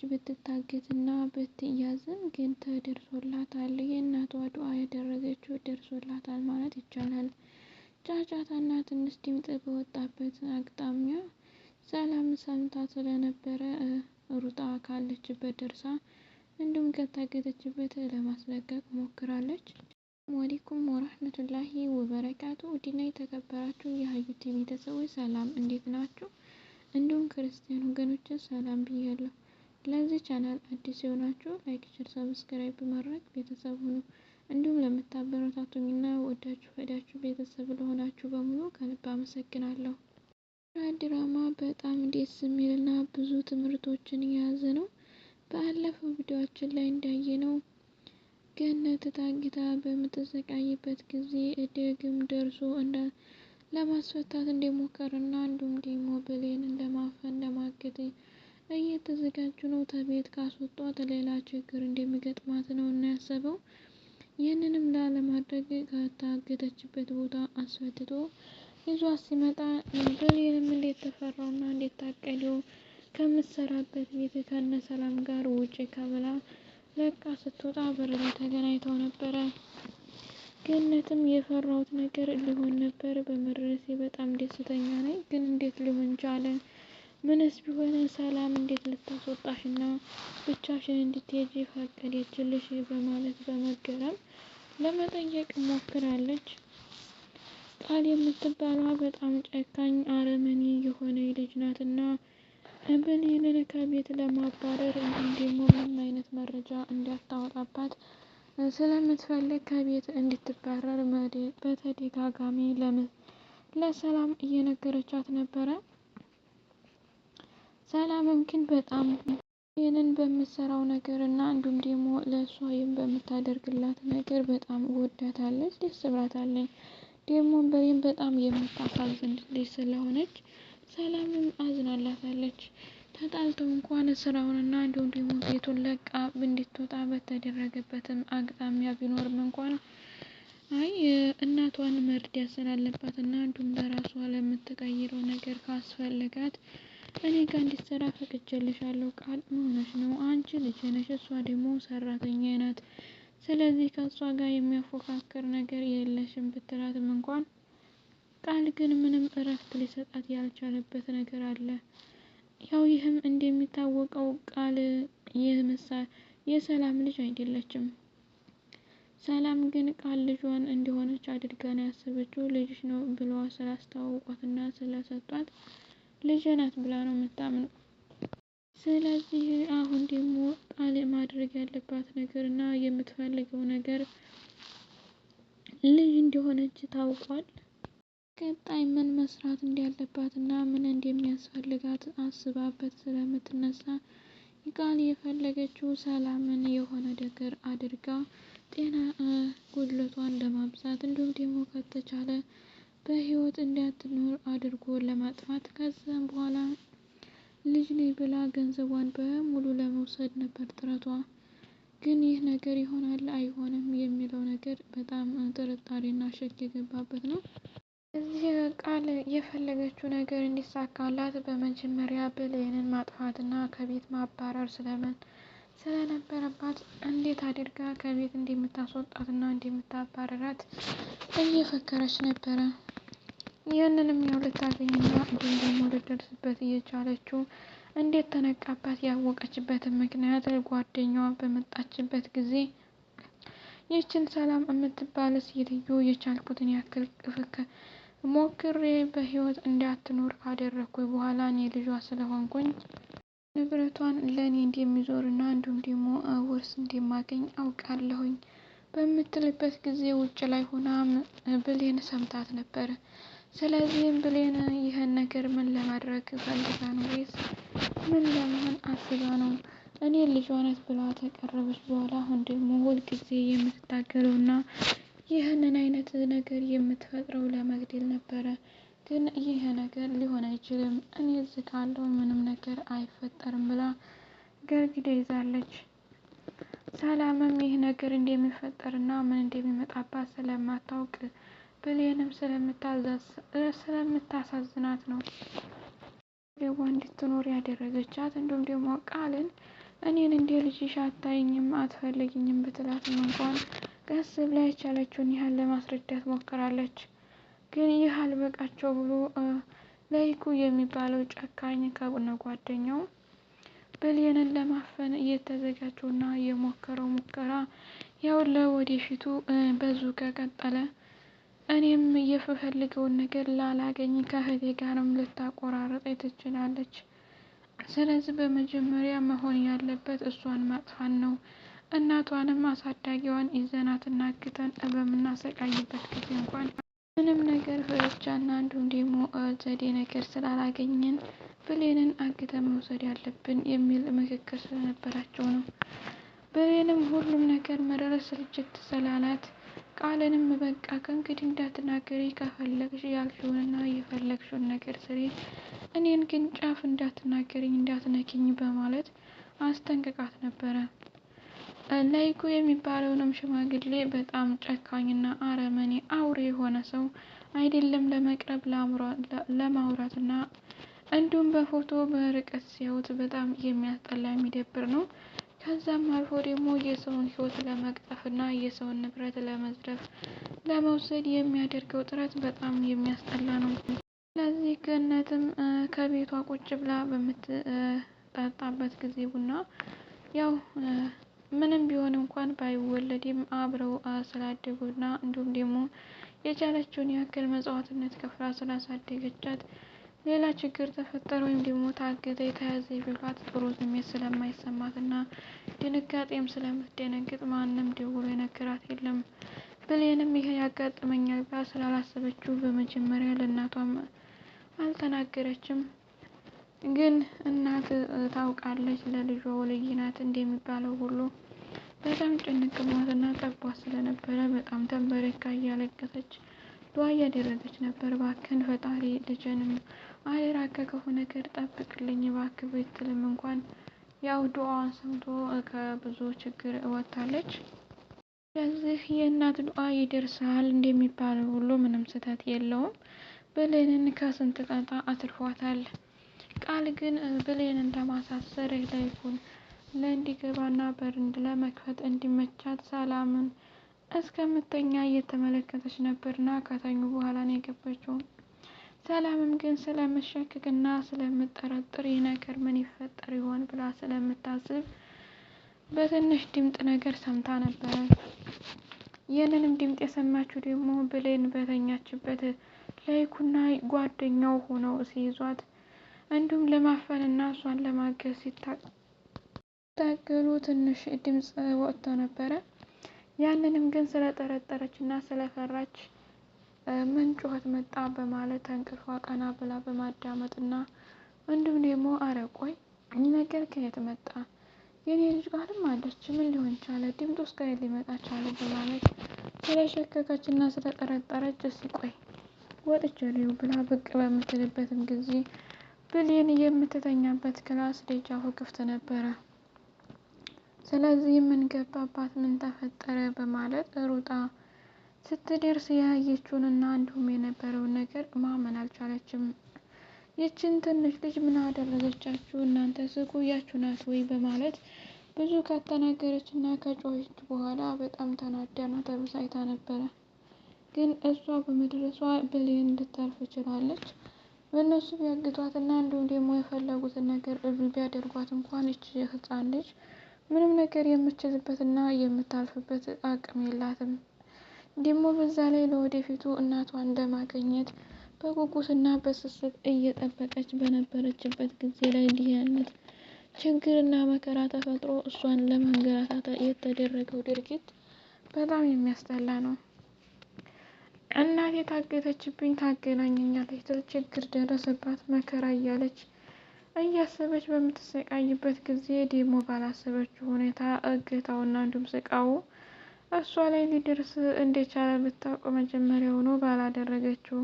ብትታገትና ብትያዝም ግን ተደርሶላታል። የእናቷ ዱዓ ያደረገችው ደርሶላታል ማለት ይቻላል። ጫጫታና ትንሽ ድምፅ በወጣበት አጋጣሚያ ሰላም ሰምታ ስለነበረ ሩጣ ካለችበት ደርሳ እንዲሁም ከታገተችበት ለማስለቀቅ ሞክራለች። ሰላም አለይኩም ወራህመቱላሂ ወበረካቱ። ውድና የተከበራችሁ የሀዩቲ ቤተሰቦች ሰላም እንዴት ናችሁ? እንዲሁም ክርስቲያን ወገኖች ሰላም ብያለሁ። ለዚህ ቻናል አዲስ የሆናችሁ ላይክ፣ ሼር፣ ሰብስክራይብ በማድረግ ቤተሰብ ሁኑ። እንዲሁም ለምታበረታቱኝና ወዳችሁ ፈዳችሁ ቤተሰብ ለሆናችሁ በሙሉ ከልብ አመሰግናለሁ። ድራማ በጣም ደስ የሚልና ብዙ ትምህርቶችን የያዘ ነው። ባለፈው ቪዲዮአችን ላይ እንዳየነው ገነት ታግታ በምትሰቃይበት ጊዜ ዳግም ደርሶ ለማስፈታት እንደሞከረና እንዲሁም ደግሞ ብሌንን ለማፈን ለማገት እየተዘጋጁ ነው። ከቤት ካስወጧት ሌላ ችግር እንደሚገጥማት ነው እና ያሰበው። ይህንንም ላለማድረግ ከታገተችበት ቦታ አስፈትቶ ይዟት ሲመጣ ብሌንም እንዴት ተፈራውና እንዴት ታቀደው ከምትሰራበት ቤት ከነ ሰላም ጋር ውጭ ከብላ ለቃ ስትወጣ በር ላይ ተገናኝተው ነበረ። ገነትም የፈራሁት ነገር ሊሆን ነበር፣ በመድረሴ በጣም ደስተኛ ነኝ፣ ግን እንዴት ሊሆን ቻለ? ምንስ ቢሆን ሰላም እንዴት ልታስወጣሽና ብቻሽን እንድትሄጂ ፈቀደችልሽ? በማለት በመገረም ለመጠየቅ ሞክራለች። ቃል የምትባለዋ በጣም ጨካኝ አረመኔ የሆነ ልጅ ናትና ብሌንን ከቤት ለማባረር እንዲሁም ደግሞ ምንም አይነት መረጃ እንዳታወጣባት ስለምትፈልግ ከቤት እንድትባረር በተደጋጋሚ ለሰላም እየነገረቻት ነበረ። ሰላምም ግን በጣም ይህንን በምትሰራው ነገር እና እንዲሁም ደግሞ ለእሷ በምታደርግላት ነገር በጣም ወዳታለች፣ ደስ ብላታለች። ደግሞ ብሌን በጣም የምታሳዝን ልጅ ስለሆነች ሰላምም አዝናላታለች። ተጣልተው እንኳን ስራውንና እንዲሁም ደግሞ ቤቱን ለቃ እንድትወጣ በተደረገበትም አጋጣሚያ ቢኖርም እንኳን እናቷን መርዳት ስላለባት እና እንዲሁም ለራሷ ለምትቀይረው ነገር ካስፈለጋት እኔ ጋር እንድትሰራ ፈቅጄልሻለሁ። ቃል ምን ሆነሽ ነው? አንቺ ልጅ ነሽ፣ እሷ ደግሞ ሰራተኛ ናት። ስለዚህ ከእሷ ጋር የሚያፎካክር ነገር የለሽም ብትላትም እንኳን ቃል ግን ምንም እረፍት ሊሰጣት ያልቻለበት ነገር አለ። ያው ይህም እንደሚታወቀው ቃል የሰላም ልጅ አይደለችም። ሰላም ግን ቃል ልጇን እንደሆነች አድርጋ ነው ያሰበችው። ልጅሽ ነው ብለዋ ስላስተዋወቋትና ስለሰጧት ልጅ ናት ብላ ነው የምታምነው። ስለዚህ አሁን ደግሞ ቃል ማድረግ ያለባት ነገር እና የምትፈልገው ነገር ልጅ እንደሆነች ታውቋል። ቀጣይ ምን መስራት እንዳለባት እና ምን እንደሚያስፈልጋት አስባበት ስለምትነሳ ቃል የፈለገችው ሰላምን የሆነ ነገር አድርጋ ጤና ጉድለቷን ለማብዛት እንዲሁም ደግሞ ከተቻለ በህይወት እንዳትኖር አድርጎ ለማጥፋት ከዛም በኋላ ልጅ ነኝ ብላ ገንዘቧን በሙሉ ለመውሰድ ነበር ጥረቷ። ግን ይህ ነገር ይሆናል አይሆንም የሚለው ነገር በጣም ጥርጣሬና ሸክ የገባበት ነው። እዚህ ቃል የፈለገችው ነገር እንዲሳካላት በመጀመሪያ ብሌንን ማጥፋትና ከቤት ማባረር ስለነበረባት እንዴት አድርጋ ከቤት እንደምታስወጣትና እንደምታባረራት እየፈከረች ነበረ። ይህንንም ያው ልታገኝና እንዲሁም ደግሞ ልትደርስበት እየቻለችው እንዴት ተነቃባት ያወቀችበትን ምክንያት ጓደኛዋ በመጣችበት ጊዜ ይህችን ሰላም የምትባል ሴትዮ የቻልኩትን ያክል ሞክሬ በህይወት እንዳትኖር ካደረኩ በኋላ እኔ ልጇ ስለሆንኩኝ ንብረቷን ለእኔ እንደሚዞርና እንዲሁም ደግሞ ውርስ እንደማገኝ አውቃለሁኝ በምትልበት ጊዜ ውጭ ላይ ሆና ብሌን ሰምታት ነበር። ስለዚህም ብሌን ይህን ነገር ምን ለማድረግ ፈልጋ ነው ወይስ ምን ለመሆን አስባ ነው እኔ ልጇ ናት ብላ ተቀረበች በኋላ አሁን ደግሞ ሁልጊዜ የምትታገለውና ይህንን አይነት ነገር የምትፈጥረው ለመግደል ነበረ። ግን ይህ ነገር ሊሆን አይችልም፣ እኔ እዚህ ካለው ምንም ነገር አይፈጠርም ብላ ገርግዳ ይዛለች። ሰላምም ይህ ነገር እንደሚፈጠርና ምን እንደሚመጣባት ስለማታውቅ ብሌንም ስለምታሳዝናት ነው ገቧ እንድትኖር ያደረገቻት። እንዲሁም ደግሞ ቃልን እኔን እንደ ልጅሽ አታይኝም አትፈልጊኝም ብትላትም እንኳን ቀስ ብላ የቻለችውን ያህል ለማስረዳት ሞክራለች። ግን ይህ አልበቃቸው ብሎ ለይኩ የሚባለው ጨካኝ ከቡነ ጓደኛው ብሌንን ለማፈን እየተዘጋጀውና የሞከረው ሙከራ ያው ለወደፊቱ በዙ ከቀጠለ እኔም የምፈልገውን ነገር ላላገኝ ከእህቴ ጋርም ልታቆራርጠኝ ትችላለች። ስለዚህ በመጀመሪያ መሆን ያለበት እሷን ማጥፋት ነው። እናቷንም አሳዳጊዋን ይዘናትና አግተን በምናሰቃይበት ጊዜ እንኳን ምንም ነገር ፍርቻና እንዲሁም ደግሞ ዘዴ ነገር ስላላገኘን ብሌንን አግተን መውሰድ ያለብን የሚል ምክክር ስለነበራቸው ነው። ብሌንም ሁሉም ነገር መረረ ስልችት ስላላት ቃልንም በቃ ከእንግዲህ እንዳትናገሪ ከፈለግሽ ያልሽውንና የፈለግሽውን ነገር ስሪ፣ እኔን ግን ጫፍ እንዳትናገሪኝ እንዳትነኪኝ በማለት አስጠንቅቃት ነበረ። ለይኩ የሚባለውንም ሽማግሌ በጣም ጨካኝና አረመኔ አውሬ የሆነ ሰው አይደለም ለመቅረብ ለማውራትና እንዲሁም በፎቶ በርቀት ሲያዩት በጣም የሚያስጠላ የሚደብር ነው። ከዛም አልፎ ደግሞ የሰውን ሕይወት ለመቅጠፍና የሰውን ንብረት ለመዝረፍ ለመውሰድ የሚያደርገው ጥረት በጣም የሚያስጠላ ነው። ስለዚህ ገነትም ከቤቷ ቁጭ ብላ በምትጠጣበት ጊዜ ቡና ያው ምንም ቢሆን እንኳን ባይወለድም አብረው ስላደጉና እንዲሁም ደግሞ የቻለችውን ያክል መስዋዕትነት ከፍላ ስላሳደገቻት ሌላ ችግር ተፈጠረ ወይም ደግሞ ታገተ የተያዘ ቢሏት ጥሩ ስሜት ስለማይሰማትና ድንጋጤም ስለምትደነግጥ ማንም ደውሎ የነገራት የለም። ብሌንም ይሄ ያጋጥመኛል ብላ ስላላሰበችው በመጀመሪያ ለእናቷም አልተናገረችም። ግን እናት ታውቃለች ለልጇ ወልይ ናት እንደሚባለው ሁሉ በጣም ጭንቅ ብሏትና ጠቧት ስለነበረ በጣም ተንበርክካ እያለቀሰች ዱዓ እያደረገች ነበር። እባክህን ፈጣሪ ልጄንም አደራ ከክፉ ነገር ጠብቅልኝ እባክህ ብትልም እንኳን ያው ዱዓዋን ሰምቶ ከብዙ ችግር ወጥታለች። ስለዚህ የእናት ዱዓ ይደርሳል እንደሚባለው ሁሉ ምንም ስህተት የለውም። ብሌንን ከስንት ጣጣ አትርፏታል። ቃል ግን ብሌንን ለማሳሰር ለይኩን ለእንዲገባና በር ለመክፈት እንዲመቻት ሰላምን እስከምተኛ እየተመለከተች ነበርና ከተኙ በኋላ ነው የገባችው። ሰላምም ግን ስለምትሸክክና ስለምትጠረጥር ይህ ነገር ምን ይፈጠር ይሆን ብላ ስለምታስብ በትንሽ ድምፅ ነገር ሰምታ ነበረ። ይህንንም ድምፅ የሰማችው ደግሞ ብሌን በተኛችበት ለይኩና ጓደኛው ሆነው ሲይዟት እንዲሁም ለማፈንና እሷን ለማገዝ ሲታገሉ ትንሽ ድምፅ ወጥቶ ነበረ። ያንንም ግን ስለጠረጠረች እና ስለፈራች ምን ጩኸት መጣ በማለት እንቅልፏ ቀና ብላ በማዳመጥና እንዲሁም ደግሞ አረ ቆይ ይህ ነገር ከየት መጣ? የኔ ልጅ ቃልም አለች ምን ሊሆን ቻለ? ድምጡ እስከ የት ሊመጣ ቻለ? በማለት ስለሸከከች እና ስለጠረጠረች እስኪ ቆይ ወጥቼ ልዩ ብላ ብቅ በምትልበትም ጊዜ ብሌን የምትተኛበት ክላስ ደጃፉ ክፍት ነበረ። ስለዚህ ምን ገባባት ምን ተፈጠረ በማለት ሩጣ ስትደርስ ያየችውንና እንዲሁም የነበረውን ነገር ማመን አልቻለችም። ይችን ትንሽ ልጅ ምን አደረገቻችሁ እናንተ ስጉያችሁ ናት ወይ በማለት ብዙ ከተናገረች እና ከጮኸች በኋላ በጣም ተናዳና ተበሳጭታ ነበረ። ግን እሷ በመድረሷ ብሌን ልታርፍ ችላለች። በእነሱ ቢያግቷትና እንዲሁም ደግሞ የፈለጉትን ነገር ቢያደርጓት እንኳን ይች ህፃን ልጅ ምንም ነገር የምችልበትና የምታልፍበት አቅም የላትም። ደግሞ በዛ ላይ ለወደፊቱ እናቷን ለማግኘት በጉጉትና በስስት እየጠበቀች በነበረችበት ጊዜ ላይ እንዲህ አይነት ችግርና መከራ ተፈጥሮ እሷን ለማንገላታት የተደረገው ድርጊት በጣም የሚያስጠላ ነው። እናቴ ታገተችብኝ ታገናኘኛለች ትል ችግር ደረሰባት መከራ እያለች እያሰበች በምትሰቃይበት ጊዜ ደግሞ ባላሰበችው ሁኔታ እገታውና እንዲሁም ስቃው እሷ ላይ ሊደርስ እንደቻለ ብታውቅ መጀመሪያውኑ ባላደረገችው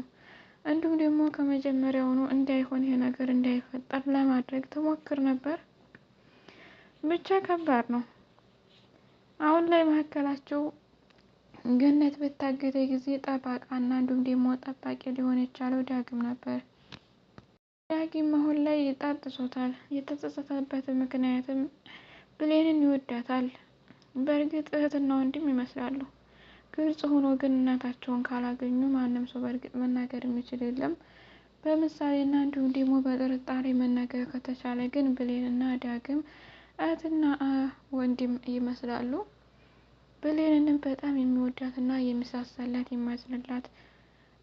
እንዲሁም ደግሞ ከመጀመሪያውኑ እንዳይሆን ይሄ ነገር እንዳይፈጠር ለማድረግ ትሞክር ነበር። ብቻ ከባድ ነው። አሁን ላይ መካከላቸው ገነት በታገተ ጊዜ ጠባቃና እንዲሁም ደግሞ ጠባቂ ሊሆን የቻለው ዳግም ነበር። ዳግም አሁን ላይ ጠጥቶታል። የተጸጸተበት ምክንያትም ብሌንን ይወዳታል። በእርግጥ እህትና ወንድም ይመስላሉ። ግልጽ ሆኖ ግን እናታቸውን ካላገኙ ማንም ሰው በእርግጥ መናገር የሚችል የለም። በምሳሌና እንዲሁም ደግሞ በጥርጣሬ መናገር ከተቻለ ግን ብሌንና ዳግም እህትና ወንድም ይመስላሉ። ብሌንንም በጣም የሚወዳትና የሚሳሳላት የማዝንላት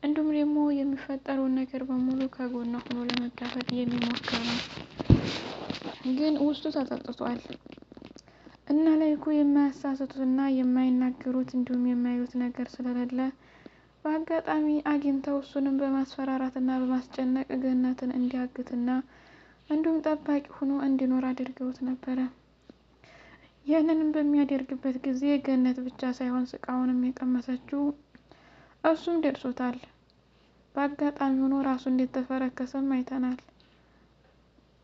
እንዲሁም ደግሞ የሚፈጠረውን ነገር በሙሉ ከጎኗ ሆኖ ለመጋፈጥ የሚሞክር ነው። ግን ውስጡ ተጸጽቷል እና ላይኩ የማያሳስቱትና የማይናገሩት እንዲሁም የማይሉት ነገር ስለሌለ በአጋጣሚ አግኝተው እሱንም በማስፈራራትና በማስጨነቅ ገነትን እንዲያግትና እንዲሁም ጠባቂ ሆኖ እንዲኖር አድርገውት ነበረ። ይህንንም በሚያደርግበት ጊዜ ገነት ብቻ ሳይሆን ስቃውንም የቀመሰችው እሱም ደርሶታል። በአጋጣሚ ሆኖ ራሱ እንደተፈረከሰም አይተናል።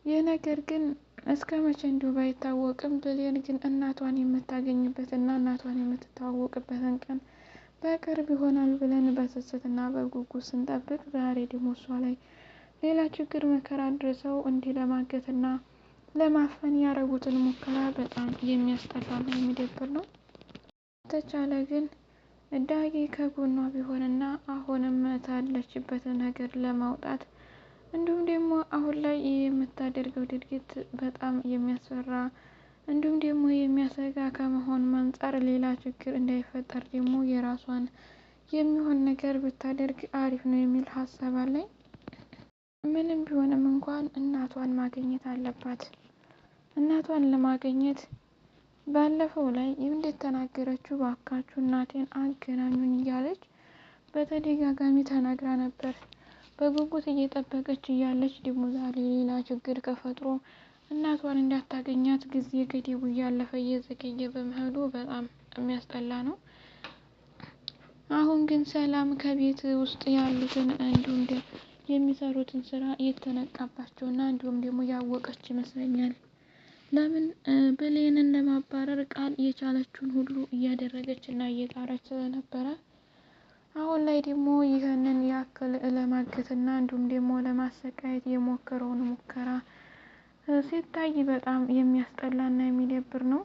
ይህ ነገር ግን እስከ መቼ እንዲሁ ባይታወቅም ብሌን ግን እናቷን የምታገኝበትና እናቷን የምትተዋወቅበትን ቀን በቅርብ ይሆናል ብለን በስስትና በጉጉት ስንጠብቅ ዛሬ ደግሞ እሷ ላይ ሌላ ችግር መከራ አድርሰው እንዲህ ለማገትና ለማፈን ያረጉትን ሙከራ በጣም የሚያስጠላና የሚደብር ነው። ተቻለ ግን ዳጊ ከጎኗ ቢሆንና አሁንም ታለችበት ነገር ለማውጣት እንዲሁም ደግሞ አሁን ላይ የምታደርገው ድርጊት በጣም የሚያስፈራ እንዲሁም ደግሞ የሚያሰጋ ከመሆን አንጻር ሌላ ችግር እንዳይፈጠር ደግሞ የራሷን የሚሆን ነገር ብታደርግ አሪፍ ነው የሚል ሀሳብ አለኝ። ምንም ቢሆንም እንኳን እናቷን ማግኘት አለባት። እናቷን ለማግኘት ባለፈው ላይ እንደተናገረችው ባካችሁ እናቴን አገናኙኝ እያለች በተደጋጋሚ ተናግራ ነበር። በጉጉት እየጠበቀች እያለች ደግሞ ዛሬ ሌላ ችግር ተፈጥሮ እናቷን እንዳታገኛት ጊዜ ገደቡ እያለፈ እየዘገየ በመሄዱ በጣም የሚያስጠላ ነው። አሁን ግን ሰላም ከቤት ውስጥ ያሉትን እንዲሁም የሚሰሩትን ስራ እየተነቃባቸውና እንዲሁም ደግሞ ያወቀች ይመስለኛል። ለምን ብሌንን ለማባረር ቃል የቻለችውን ሁሉ እያደረገች እና እየጣረች ስለነበረ አሁን ላይ ደግሞ ይህንን ያክል ለማገትና እንዲሁም ደግሞ ለማሰቃየት የሞከረውን ሙከራ ሲታይ በጣም የሚያስጠላና የሚደብር ነው።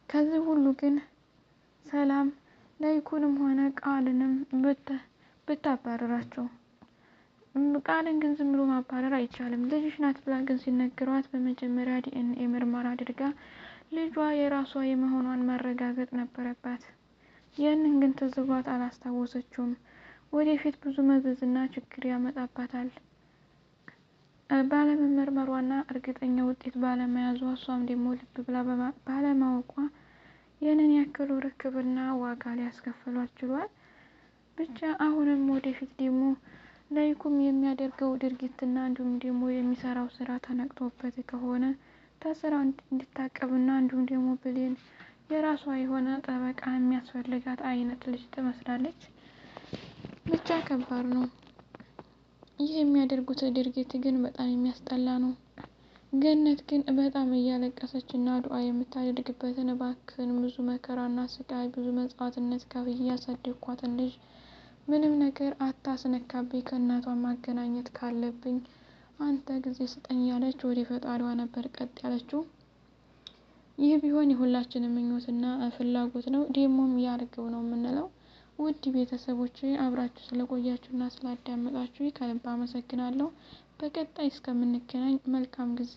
ከዚህ ሁሉ ግን ሰላም ላይኩንም ሆነ ቃልንም ብታባረራቸው፣ ቃልን ግን ዝም ብሎ ማባረር አይቻልም። ልጅሽ ናት ብላ ግን ሲነገሯት በመጀመሪያ ዲኤንኤ ምርመራ አድርጋ ልጇ የራሷ የመሆኗን ማረጋገጥ ነበረባት። ያንን ግን ትዝ ብሏት አላስታወሰችውም። ወደፊት ብዙ መዘዝና ችግር ያመጣባታል። ባለመመርመሯና እርግጠኛ ውጤት ባለመያዟ እሷም ደግሞ ልብ ብላ ባለማወቋ ይህንን ያክሉ ርክብና ዋጋ ሊያስከፍሏት ችሏል። ብቻ አሁንም ወደፊት ደግሞ ላይኩም የሚያደርገው ድርጊትና እንዲሁም ደግሞ የሚሰራው ስራ ተነቅቶበት ከሆነ ከስራው እንዲታቀብና እንዲሁም ደግሞ ብሌን የራሷ የሆነ ጠበቃ የሚያስፈልጋት አይነት ልጅ ትመስላለች። ብቻ ከባድ ነው። ይህ የሚያደርጉት ድርጊት ግን በጣም የሚያስጠላ ነው። ገነት ግን በጣም እያለቀሰች እና ዱዓ የምታደርግበትን እባክህን ብዙ መከራና ስቃይ ብዙ መስዋዕትነት ከፍዬ ያሳደግኳትን ልጅ ምንም ነገር አታስነካብኝ፣ ከእናቷ ማገናኘት ካለብኝ አንተ ጊዜ ስጠኝ ያለች ወደ ፈጣሪዋ ነበር ቀጥ ያለችው። ይህ ቢሆን የሁላችንም ምኞትና ፍላጎት ነው። ደግሞም ያርገው ነው የምንለው። ውድ ቤተሰቦች አብራችሁ ስለቆያችሁና ስላዳመጣችሁ ከልብ አመሰግናለሁ። በቀጣይ እስከምንገናኝ መልካም ጊዜ